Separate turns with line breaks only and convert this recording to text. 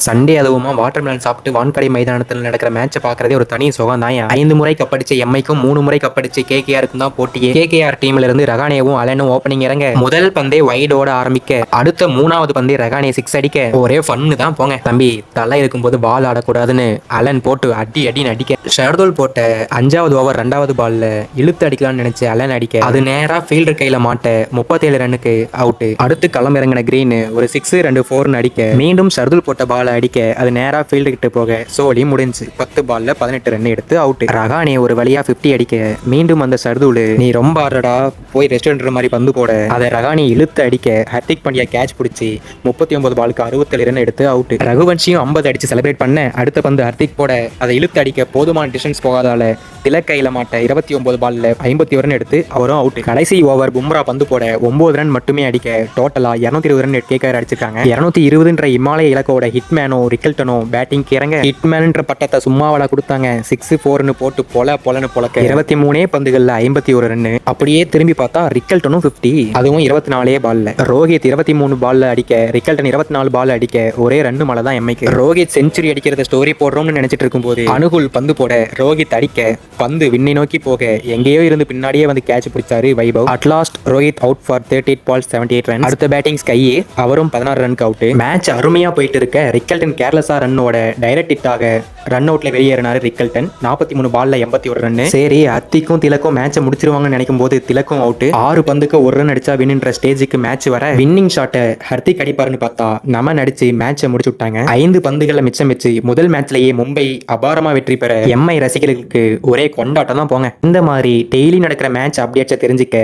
Sunday அதுவுமா watermelon சாப்பிட்டு வான்கடை மைதானத்தில் நடக்கிற மேட்சை பார்க்கறதே ஒரு தனி சுகம் தான். 5 முறை கப்படிச்ச எம்ஐக்கும் 3 முறை கப்படிச்சு கேகேஆருக்கும் தான் போட்டியே. கேகேஆர் டீம்ல இருந்து ரகானேவும் அலனும் ஓப்பனிங் இறங்க முதல் பந்தே வைடோட ஆரம்பிக்க அடுத்த 3வது பந்தே ரகானே 6 அடிக்க ஒரே ஃபன்னு தான் போங்க. தம்பி தலை இருக்கும்போது பால் ஆடக்கூடாதுன்னு அலன் போட்டு அடி அடின்னு அடிக்க ஷர்துல் போட்ட 5வது ஓவர் 2வது பால்ல இழுத்து அடிக்கலாம்னு நினைச்ச அலன் அடிக்க அது நேரா ஃபீல்டர் கையில மாட்ட 37 ரன்னுக்கு அவுட். அடுத்து களம் இறங்கின கிரீன் ஒரு 6 2 4 அடிக்க மீண்டும் ஷர்துல் போட்ட பால் அடிக்க அது நேரா ஃபீல்டு கிட்ட போக சோலி முடிஞ்சு 10 பால்ல 18 ரன் எடுத்து அவுட். ரகானே ஒரு வழியா 50 அடிக்க மீண்டும் அந்த ஷர்துல் நீ ரொம்ப ஆடுறடா போய் ரெஸ்டாரண்ட் மாதிரி பந்து போட அதை ரகானே இழுத்து அடிக்க ஹர்திக் பாண்டியா கேட்ச் பிடிச்சி 39 பாலுக்கு 67 ரன் எடுத்து அவுட். ரகுவன்ஷியும் 50 அடிச்சு செலிப்ரேட் பண்ண அடுத்த பந்து ஹர்திக் போட அதை இழுத்து அடிக்க போதுமான டிஸ்டன்ஸ் போகாதால திலக் கையில மாட்ட 29 பால்ல 51 ரன் எடுத்து அவரும் அவுட். கடைசி ஓவர் பும்ரா பந்து போட 9 ரன் மட்டுமே அடிக்க டோட்டலா 220 ரன் கேகேஆர் அடிச்சிருக்காங்க. 220ன்ற இமாலய இலக்கோட ஹிட்மேனோ ரிக்கல்டனோ பேட்டிங் இறங்க ஹிட்மேன்ன்ற பட்டத்தை சும்மாவளா கொடுத்தாங்க. 6-4ன்னு போட்டு பொலன்னு பொழக்க 23 பந்துகள்ல 51 ரன். அப்படியே திரும்பி பார்த்தா ரிக்கல்டனும் 50, அதுவும் 24 பால்ல. ரோஹித் 23 பால்ல அடிக்க ரிக்கல்டன் 24 பால் அடிக்க ஒரே ரன் மழை தான் எம்ஐக்கு. ரோஹித் செஞ்சுரி அடிக்கிறத ஸ்டோரி போடுறோம்னு நினைச்சிட்டு இருக்கும்போது அனுகுல் பந்து போட ரோஹித் அடிக்க பந்து விண்ணை நோக்கி போக எங்கேயோ இருந்து பின்னாடியே வந்து கேட்ச் பிடிச்சாரு Vaibhav. At last Rohit out for 38 balls 78 run. அடுத்த பேட்டிங் ஸ்கையே அவரும் 16 ரனுக்கு அவுட். மேட்ச் அருமையா போயிட்டு இருக்க ரிக்கல்டன் கேர்லெஸ்ஸா ரன்னோட டைரக்ட் ஹிட்டாக ரன் அவுட்ல வெளியேறினாரு ரிக்கல்டன். 43 பால்ல 81 ரன். சரி அத்திக்கும் திலக்கும் மேட்சை முடிச்சிருவாங்கன்னு நினைக்கும் போது திலக்கும் அவுட். 6 பந்துக்கு 1 ரன் அடிச்சா வின்ன்ற ஸ்டேஜுக்கு மேட்ச் வர வின்னிங் ஷாட்டை ஹர்திக் அடிப்பாருன்னு பார்த்தா நம்ம நடிச்சு மேட்சை முடிச்சு விட்டாங்க. 5 பந்துகளை மிச்சம் வச்சு முதல் மேட்ச்லயே மும்பை அபாரமா வெற்றி பெற எம்ஐ ரசிகர்களுக்கு ஒரே கொண்டாட்டம் தான் போங்க. இந்த மாதிரி டெய்லி நடக்கிற மேட்ச் அப்டேட்ஸை தெரிஞ்சுக்க